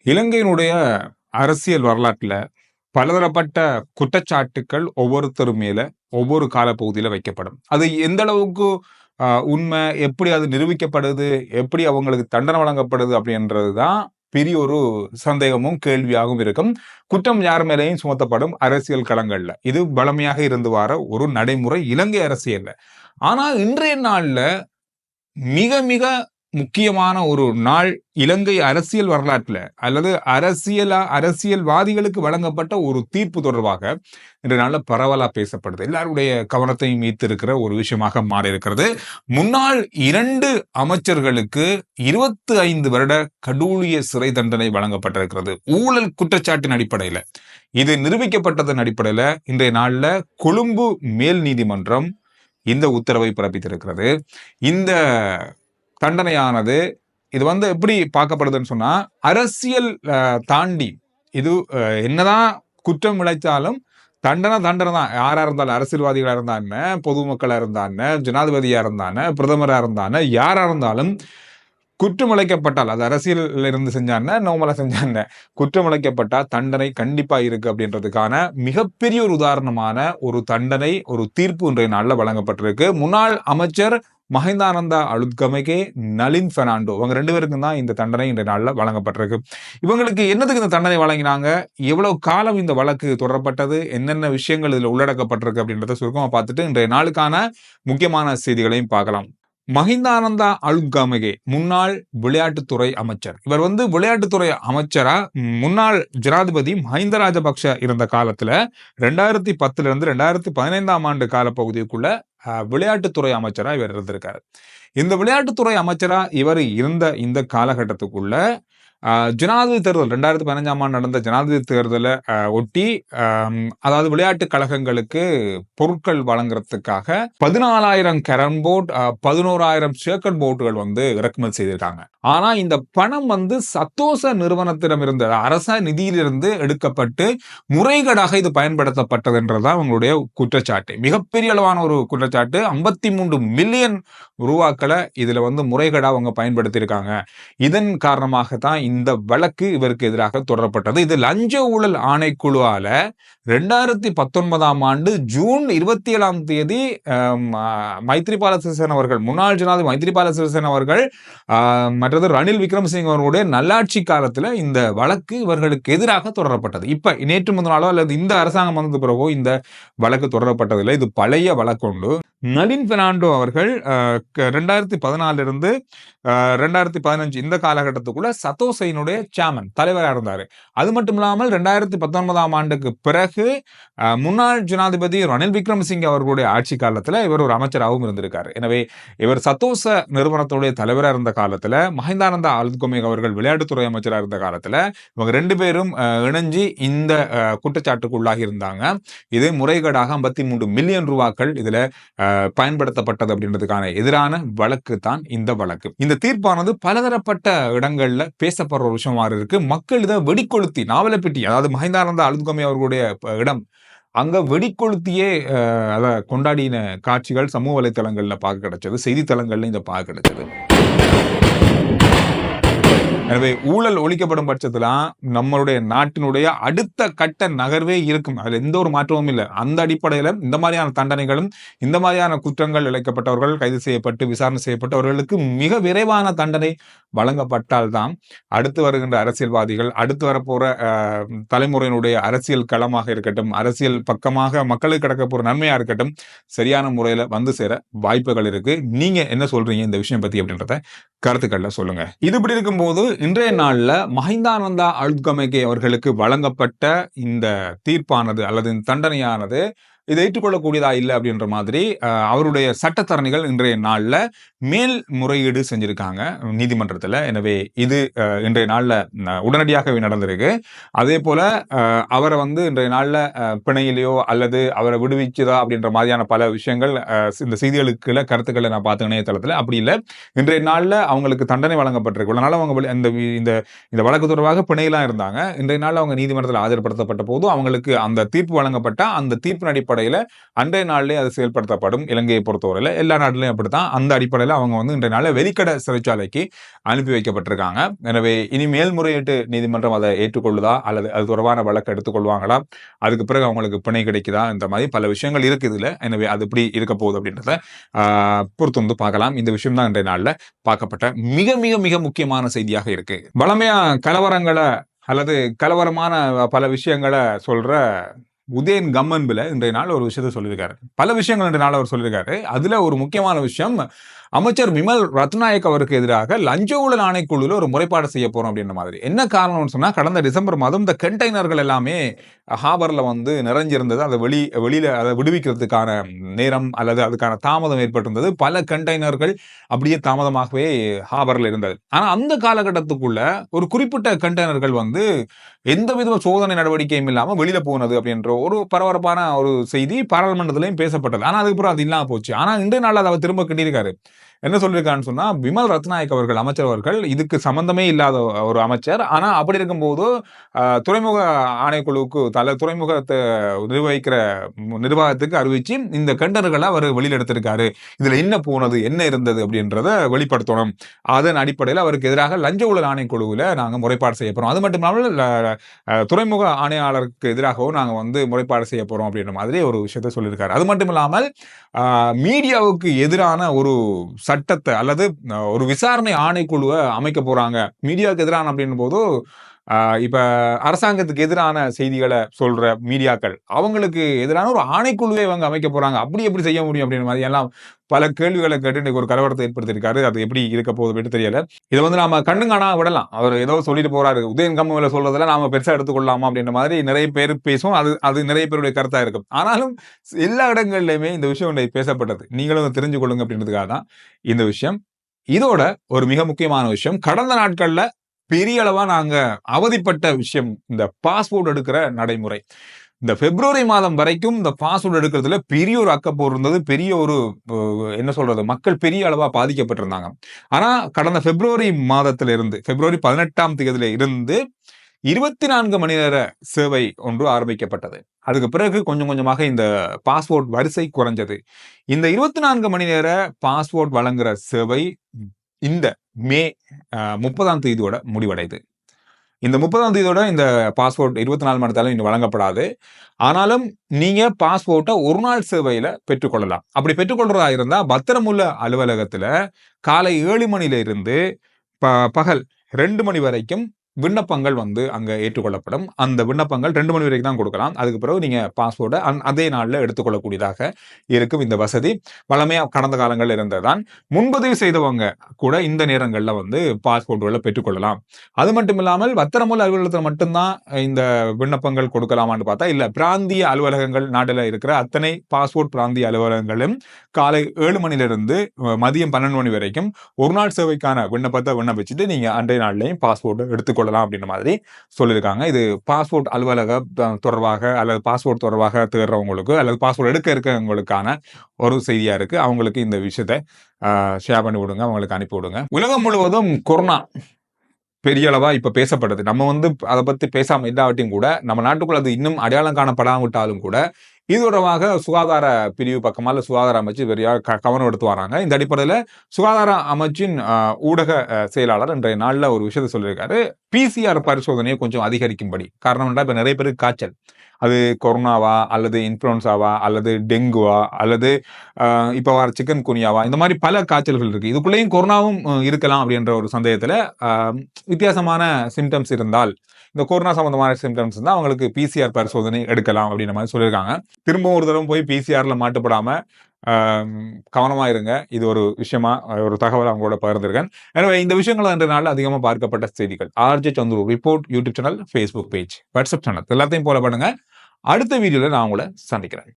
இலங்கையினுடைய அரசியல் வரலாற்றுல பலதரப்பட்ட குற்றச்சாட்டுக்கள் ஒவ்வொருத்தர் மேல ஒவ்வொரு காலப்பகுதியில வைக்கப்படும். அது எந்த அளவுக்கு உண்மை, எப்படி அது நிரூபிக்கப்படுது, எப்படி அவங்களுக்கு தண்டனை வழங்கப்படுது அப்படின்றது தான் பெரிய ஒரு சந்தேகமும் கேள்வியாகவும் இருக்கும். குற்றம் யார் மேலேயும் சுமத்தப்படும் அரசியல் களங்கள்ல. இது பழமையாக இருந்து வர ஒரு நடைமுறை இலங்கை அரசியல்ல. ஆனா இன்றைய நாள்ல மிக மிக முக்கியமான ஒரு நாள் இலங்கை அரசியல் வரலாற்றுல அல்லது அரசியல்வாதிகளுக்கு வழங்கப்பட்ட ஒரு தீர்ப்பு தொடர்பாக இன்றைய நாள்ல பரவலா பேசப்படுது. எல்லாருடைய கவனத்தையும் ஈர்த்திருக்கிற ஒரு விஷயமாக மாறி இருக்கிறது. முன்னாள் 2 அமைச்சர்களுக்கு 25 வருட கடூழிய சிறை தண்டனை வழங்கப்பட்டிருக்கிறது. ஊழல் குற்றச்சாட்டின் அடிப்படையில இது நிரூபிக்கப்பட்டதன் அடிப்படையில இன்றைய நாள்ல கொழும்பு மேல் நீதிமன்றம் இந்த உத்தரவை பிறப்பித்திருக்கிறது. இந்த தண்டனையானது இது எப்படி பார்க்கப்படுதுன்னு சொன்னா, அரசியல் தாண்டி இது என்னதான் குற்றம் இழைத்தாலும் தண்டனை தான். யாரா இருந்தாலும், அரசியல்வாதிகளா இருந்தா என்ன, பொதுமக்களா இருந்தா என்ன, ஜனாதிபதியா இருந்தா என்ன, பிரதமரா இருந்தா என்ன, யாரா இருந்தாலும் குற்றம் இழைக்கப்பட்டால், அது அரசியல் இருந்து செஞ்சான நோமலா செஞ்சான குற்றம் இழைக்கப்பட்டா தண்டனை கண்டிப்பா இருக்கு அப்படின்றதுக்கான மிகப்பெரிய ஒரு உதாரணமான ஒரு தண்டனை, ஒரு தீர்ப்பு இன்றைய நாள்ல வழங்கப்பட்டிருக்கு. முன்னாள் அமைச்சர் மஹிந்தானந்தா அழுத்கமகே, நளின் பெர்னாண்டோ இவங்க 2 பேருக்கும் தான் இந்த தண்டனை இன்றைய நாள்ல வழங்கப்பட்டிருக்கு. இவங்களுக்கு என்னதுக்கு இந்த தண்டனை வழங்கினாங்க, எவ்வளவு காலம் இந்த வழக்கு தொடரப்பட்டது, என்னென்ன விஷயங்கள் இதுல உள்ளடக்கப்பட்டிருக்கு அப்படின்றத சுருக்கமா பார்த்துட்டு இன்றைய நாளுக்கான முக்கியமான செய்திகளையும் பார்க்கலாம். மஹிந்தானந்தா அழுத்கமகே முன்னாள் விளையாட்டுத்துறை அமைச்சர். இவர் விளையாட்டுத்துறை அமைச்சரா முன்னாள் ஜனாதிபதி மஹிந்த ராஜபக்ஷ இருந்த காலத்துல 2010 இருந்து 2015 ஆண்டு காலப்பகுதிக்குள்ள விளையாட்டுத்துறை அமைச்சரா இவர் இருந்திருக்காரு. இந்த விளையாட்டுத்துறை அமைச்சரா இவர் இருந்த இந்த காலகட்டத்துக்குள்ள ஜனாதிபதி தேர்தல் 2015 ஆண்டு நடந்த ஜனாதிபதி தேர்தலை ஒட்டி அதாவது விளையாட்டு கழகங்களுக்கு பொருட்கள் வழங்குறதுக்காக 14,000 கேரம் போர்ட், 11,000 சேக்கட் போர்டுகள் இறக்குமதி செய்திருக்காங்க. ஆனா இந்த பணம் சத்தோச நிறுவனத்திடம் இருந்த அரச நிதியிலிருந்து எடுக்கப்பட்டு முறைகேடாக இது பயன்படுத்தப்பட்டது என்றதான் அவங்களுடைய குற்றச்சாட்டு. மிகப்பெரிய அளவான ஒரு குற்றச்சாட்டு. 53 மில்லியன் ரூபாக்களை இதுல முறைகேடா அவங்க பயன்படுத்தி இருக்காங்க. இதன் காரணமாகத்தான் இந்த வழக்கு இவருக்கு எதிராக தொடரப்பட்டது. இது லஞ்ச ஊழல் ஆணைக்குழுவால 2019 ஆண்டு ஜூன் 27 மைத்ரிபால சிறிசேன அவர்கள், முன்னாள் ஜனாதிபதி மைத்ரிபால சிறிசேன அவர்கள் மற்றது ரணில் விக்ரமசிங்க அவர்களுடைய நல்லாட்சி காலத்துல இந்த வழக்கு இவர்களுக்கு எதிராக தொடரப்பட்டது. இப்ப நேற்று முன்னாலோ அல்லது இந்த அரசாங்கம் வந்தது பிறகோ இந்த வழக்கு தொடரப்பட்டதில்லை. இது பழைய வழக்கு. நளின் பெர்னாண்டோ அவர்கள் 2014 இருந்து 2015 இந்த காலகட்டத்துக்குள்ள சத்தோசையினுடைய சேர்மன், தலைவராக இருந்தாரு. அது மட்டும் இல்லாமல் 2019 ஆண்டுக்கு பிறகு முன்னாள் ஜனாதிபதி ரணில் விக்ரமசிங்க அவர்களுடைய ஆட்சி காலத்துல இவர் ஒரு அமைச்சராகவும் இருந்திருக்காரு. எனவே இவர் சத்தோச நிறுவனத்துடைய தலைவராக இருந்த காலத்துல, மஹிந்தானந்தா அழுத்கமகே அவர்கள் விளையாட்டுத்துறை அமைச்சராக இருந்த காலத்துல இவங்க 2 பேரும் இணைஞ்சு இந்த குற்றச்சாட்டுக்கு உள்ளாகி இருந்தாங்க. இது முறைகேடாக 53 மில்லியன் ரூபாய்கள் இதுல பயன்படுத்தப்பட்டது அப்படின்றதுக்கான எதிரான வழக்கு தான் இந்த வழக்கு. இந்த தீர்ப்பானது பலதரப்பட்ட இடங்கள்ல பேசப்படுற ஒரு விஷயமா இருக்கு. மக்கள் இதை வெடிக்கொளுத்தி, நாவலப்பிட்டி அதாவது மஹிந்தானந்தா அழுத்கமகே அவர்களுடைய இடம், அங்க வெடிக்கொளுத்தியே அதை கொண்டாடின காட்சிகள் சமூக வலைத்தளங்கள்ல பார்க்க கிடைச்சது, செய்தித்தளங்கள்ல இந்த பார்க்க கிடைச்சது. எனவே ஊழல் ஒழிக்கப்படும் பட்சத்துல நம்மளுடைய நாட்டினுடைய அடுத்த கட்ட நகர்வே இருக்கும். அதுல எந்த ஒரு மாற்றமும் இல்லை. அந்த அடிப்படையில இந்த மாதிரியான தண்டனைகளும், இந்த மாதிரியான குற்றங்கள் இழைக்கப்பட்டவர்கள் கைது செய்யப்பட்டு விசாரணை செய்யப்பட்டவர்களுக்கு மிக விரைவான தண்டனை வழங்கப்பட்டால்தான் அடுத்து வருகின்ற அரசியல்வாதிகள், அடுத்து வரப்போற தலைமுறையினுடைய அரசியல் களமாக இருக்கட்டும், அரசியல் பக்கமாக மக்களுக்கு கிடைக்க போற நன்மையா இருக்கட்டும், சரியான முறையில சேர வாய்ப்புகள் இருக்கு. நீங்க என்ன சொல்றீங்க இந்த விஷயம் பத்தி அப்படின்றத கருத்துக்கள்ல சொல்லுங்க. இது இப்படி இருக்கும்போது இன்றைய நாள்ல மஹிந்தானந்தா அழுத்கமகே அவர்களுக்கு வழங்கப்பட்ட இந்த தீர்ப்பானது அல்லது இந்த தண்டனையானது இதை ஏற்றுக்கொள்ளக்கூடியதா இல்லை அப்படின்ற மாதிரி அவருடைய சட்டத்தரணிகள் இன்றைய நாள்ல மேல் முறையீடு செஞ்சிருக்காங்க நீதிமன்றத்துல. எனவே இது இன்றைய நாள்ல உடனடியாகவே நடந்திருக்கு. அதே போல அவரை இன்றைய நாள்ல பிணையிலையோ அல்லது அவரை விடுவிச்சதா அப்படின்ற மாதிரியான பல விஷயங்கள் இந்த செய்திகளுக்குள்ள கருத்துக்களை நான் பார்த்த இணையதளத்துல அப்படி இல்லை. இன்றைய நாள்ல அவங்களுக்கு தண்டனை வழங்கப்பட்டிருக்கு. அதனால அவங்க இந்த வழக்கு தொடர்பாக பிணையெல்லாம் இருந்தாங்க. இன்றைய நாள் அவங்க நீதிமன்றத்தில் ஆஜர்படுத்தப்பட்ட போது அவங்களுக்கு அந்த தீர்ப்பு வழங்கப்பட்ட அந்த தீர்ப்பின் அடிப்படையில் அடிப்படையில அன்றைய நாளிலே அது செயல்படுத்தப்படும். இலங்கையை பொறுத்தவரையில எல்லா நாட்டிலையும் அப்படித்தான். அந்த அடிப்படையில அவங்க வந்து இன்றைய நாளில் வெளிக்கட சிறைச்சாலைக்கு அனுப்பி வைக்கப்பட்டிருக்காங்க. எனவே இனி மேல்முறையீட்டு நீதிமன்றம் அதை ஏற்றுக்கொள்ளுதா அல்லது அது தொடர்பான வழக்கு எடுத்துக்கொள்வாங்களா, அதுக்கு பிறகு அவங்களுக்கு பிணை கிடைக்குதா, இந்த மாதிரி பல விஷயங்கள் இருக்கு இதுல. எனவே அது எப்படி இருக்க போகுது அப்படின்றத பொறுத்து வந்து பார்க்கலாம். இந்த விஷயம் தான் இன்றைய நாளில் பார்க்கப்பட்ட மிக மிக மிக முக்கியமான செய்தியாக இருக்கு. வளமையா கலவரங்களை அல்லது கலவரமான பல விஷயங்களை சொல்ற உதயன் கம்மன்பில இன்றைய நாள் ஒரு விஷயத்த சொல்லியிருக்காரு. பல விஷயங்கள் இன்றைய நாள் அவர் சொல்லியிருக்காரு. அதுல ஒரு முக்கியமான விஷயம், அமைச்சர் விமல் ரத்நாயக் அவருக்கு எதிராக லஞ்ச ஊழல் ஆணைக்குழுல ஒரு முறைப்பாடு செய்ய போறோம் அப்படின்ற மாதிரி. என்ன காரணம்னு சொன்னா, கடந்த டிசம்பர் மாதம் இந்த கண்டெய்னர்கள் எல்லாமே ஹார்பர்ல வந்து நிறைஞ்சிருந்தது. அதை வெளியில அதை விடுவிக்கிறதுக்கான நேரம் அல்லது அதுக்கான தாமதம் ஏற்பட்டிருந்தது. பல கண்டெய்னர்கள் அப்படியே தாமதமாகவே ஹார்பர்ல இருந்தது. ஆனா அந்த காலகட்டத்துக்குள்ள ஒரு குறிப்பிட்ட கண்டெய்னர்கள் வந்து எந்தவித சோதனை நடவடிக்கையும் இல்லாம வெளியில போனது அப்படின்ற ஒரு பரபரப்பான ஒரு செய்தி பாராளுமன்றத்திலையும் பேசப்பட்டது. ஆனா அதுக்கப்புறம் அது இல்லாம போச்சு. ஆனா இன்றைய நாள் அதை அவர் திரும்ப கிட்டியிருக்காரு. என்ன சொல்லியிருக்கான்னு சொன்னா, விமல் ரத்நாயக் அவர்கள், அமைச்சர் அவர்கள் இதுக்கு சம்பந்தமே இல்லாத ஒரு அமைச்சர். ஆனா அப்படி இருக்கும்போது துறைமுக ஆணைக்குழுவுக்கு துறைமுகத்தை நிர்வகிக்கிற நிர்வாகத்துக்கு அறிவிச்சு இந்த கண்டெய்னர்களை அவர் வெளியில எடுத்திருக்காரு. இதுல என்ன போனது, என்ன இருந்தது அப்படின்றத வெளிப்படுத்தணும். அதன் அடிப்படையில் அவருக்கு எதிராக லஞ்ச ஊழல் ஆணைக்குழுவில் நாங்க முறைப்பாடு செய்ய போறோம். அது மட்டும் இல்லாமல் துறைமுக ஆணையாளருக்கு எதிராகவும் நாங்க வந்து முறைப்பாடு செய்ய போறோம் அப்படின்ற மாதிரி ஒரு விஷயத்த சொல்லியிருக்காரு. அது மட்டும் இல்லாமல் மீடியாவுக்கு எதிரான ஒரு சட்டத்தை அல்லது ஒரு விசாரணை ஆணைக்குழுவை அமைக்க போறாங்க. மீடியாவுக்கு எதிரான அப்படின்னும் போது இப்ப அரசாங்கத்துக்கு எதிரான செய்திகளை சொல்ற மீடியாக்கள் அவங்களுக்கு எதிரான ஒரு ஆணைக்குழுவை அவங்க அமைக்க போறாங்க. அப்படி எப்படி செய்ய முடியும் அப்படின்ற மாதிரி எல்லாம் பல கேள்விகளை கேட்டு இன்னைக்கு ஒரு கலவரத்தை ஏற்படுத்தியிருக்காரு. அது எப்படி இருக்க போகுது அப்படின்னு தெரியல. இதை வந்து நாம கண்ணுங்காணா விடலாம். அவர் ஏதோ சொல்லிட்டு போறாரு, உதயன் கம்மல சொல்றதுல நாம பெருசா எடுத்துக்கொள்ளலாமா அப்படின்ற மாதிரி நிறைய பேர் பேசும். அது நிறைய பேருடைய கருத்தா இருக்கும். ஆனாலும் எல்லா இடங்கள்லயுமே இந்த விஷயம் பேசப்பட்டது. நீங்களும் தெரிஞ்சு கொள்ளுங்க அப்படின்றதுக்காக தான் இந்த விஷயம். இதோட ஒரு மிக முக்கியமான விஷயம், கடந்த நாட்கள்ல பெரிய அளவா நாங்க அவதிப்பட்ட விஷயம் இந்த பாஸ்போர்ட் எடுக்கிற நடைமுறை. இந்த பிப்ரவரி மாதம் வரைக்கும் இந்த பாஸ்போர்ட் எடுக்கிறதுல பெரிய ஒரு அக்கப்போர் இருந்தது. பெரிய ஒரு என்ன சொல்றது, மக்கள் பெரிய அளவா பாதிக்கப்பட்டிருந்தாங்க. ஆனா கடந்த பிப்ரவரி மாதத்திலிருந்து பிப்ரவரி 18ஆம் தேதியில இருந்து 24 மணி நேர சேவை ஒன்று ஆரம்பிக்கப்பட்டது. அதுக்கு பிறகு கொஞ்சம் கொஞ்சமாக இந்த பாஸ்போர்ட் வரிசை குறைஞ்சது. இந்த 24 மணி நேர பாஸ்போர்ட் வழங்குற சேவை இந்த மே 30ஆம் தேதியோட முடிவடையுது. இந்த 30ஆம் தேதியோட இந்த பாஸ்போர்ட் 24 மணி நேரம் இன்னும் வழங்கப்படாது. ஆனாலும் நீங்க பாஸ்போர்ட்டை ஒரு நாள் சேவையில பெற்றுக்கொள்ளலாம். அப்படி பெற்றுக்கொள்றதா இருந்தா பத்திரமுள்ள அலுவலகத்துல காலை 7 மணில இருந்து பகல் 2 மணி வரைக்கும் விண்ணப்பங்கள் வந்து அங்க ஏற்றுக்கொள்ளப்படும். அந்த விண்ணப்பங்கள் 2 மணி வரைக்கும் தான் கொடுக்கலாம். அதுக்கு பிறகு நீங்க பாஸ்போர்ட்டை அதே நாள்ல எடுத்துக்கொள்ளக்கூடியதாக இருக்கும் இந்த வசதி. வழமையா கடந்த காலங்கள்ல இருந்ததுதான். முன்பதிவு செய்தவங்க கூட இந்த நேரங்கள்ல வந்து பாஸ்போர்ட்டுகளை பெற்றுக்கொள்ளலாம். அது மட்டும் இல்லாமல் பத்திரமுள்ள அலுவலகத்தில் மட்டும்தான் இந்த விண்ணப்பங்கள் கொடுக்கலாமான்னு பார்த்தா இல்ல, பிராந்திய அலுவலகங்கள் நாட்டில் இருக்கிற அத்தனை பாஸ்போர்ட் பிராந்திய அலுவலகங்களும் காலை 7 மணிலிருந்து மதியம் 12 மணி வரைக்கும் ஒரு நாள் சேவைக்கான விண்ணப்பத்தை விண்ணப்பிச்சுட்டு நீங்க அன்றைய நாள்லையும் பாஸ்போர்ட் எடுத்துக்கொள்ளலாம் அப்படின்ற மாதிரி சொல்லியிருக்காங்க. இது பாஸ்போர்ட் அலுவலக தொடர்பாக அல்லது பாஸ்போர்ட் தொடர்பாக தேடுறவங்களுக்கு அல்லது பாஸ்போர்ட் எடுக்க இருக்கவங்களுக்கான ஒரு செய்தியா இருக்கு. அவங்களுக்கு இந்த விஷயத்தை ஷேர் பண்ணி விடுங்க, அவங்களுக்கு அனுப்பி விடுங்க. உலகம் முழுவதும் கொரோனா பெரிய அளவா இப்ப பேசப்படுது. நம்ம வந்து அதை பத்தி பேசாம இல்லாவட்டியும் கூட நம்ம நாட்டுக்குள்ள அது இன்னும் அடையாளம் காணப்படாவிட்டாலும் கூட இது தொடர்பாக சுகாதார பிரிவு பக்கமா இல்ல சுகாதார அமைச்சு பெரிய கவனம் எடுத்து வராங்க. இந்த அடிப்படையில சுகாதார அமைச்சின் ஊடக செயலாளர் இன்றைய நாள்ல ஒரு விஷயத்தை சொல்லியிருக்காரு. PCR பரிசோதனையை கொஞ்சம் அதிகரிக்கும்படி. காரணம் இப்ப நிறைய பேருக்கு காய்ச்சல், அது கொரோனாவா அல்லது இன்ஃபுளுன்சாவா அல்லது டெங்குவா அல்லது இப்ப வர சிக்கன் குனியாவா, இந்த மாதிரி பல காய்ச்சல்கள் இருக்கு. இதுக்குள்ளேயும் கொரோனாவும் இருக்கலாம் அப்படின்ற ஒரு சந்தேகத்துல வித்தியாசமான சிம்டம்ஸ் இருந்தால், இந்த கொரோனா சம்பந்தமான சிம்டம்ஸ் இருந்தால் அவங்களுக்கு PCR பரிசோதனை எடுக்கலாம் அப்படின்ற மாதிரி சொல்லியிருக்காங்க. திரும்பவும் ஒரு தடவை போய் PCRல மாட்டுப்படாம கவனமா இருங்க. இது ஒரு விஷயமா ஒரு தகவல் அவங்களோட பகிர்ந்திருக்கேன். எனவே இந்த விஷயங்கள் அன்றைய நாள் அதிகமாக பார்க்கப்பட்ட செய்திகள். RJ Chandru report YouTube channel, Facebook page, WhatsApp channel எல்லாத்தையும் ஃபாலோ பண்ணுங்க. அடுத்த வீடியோல நான் உங்களை சந்திக்கிறேன்.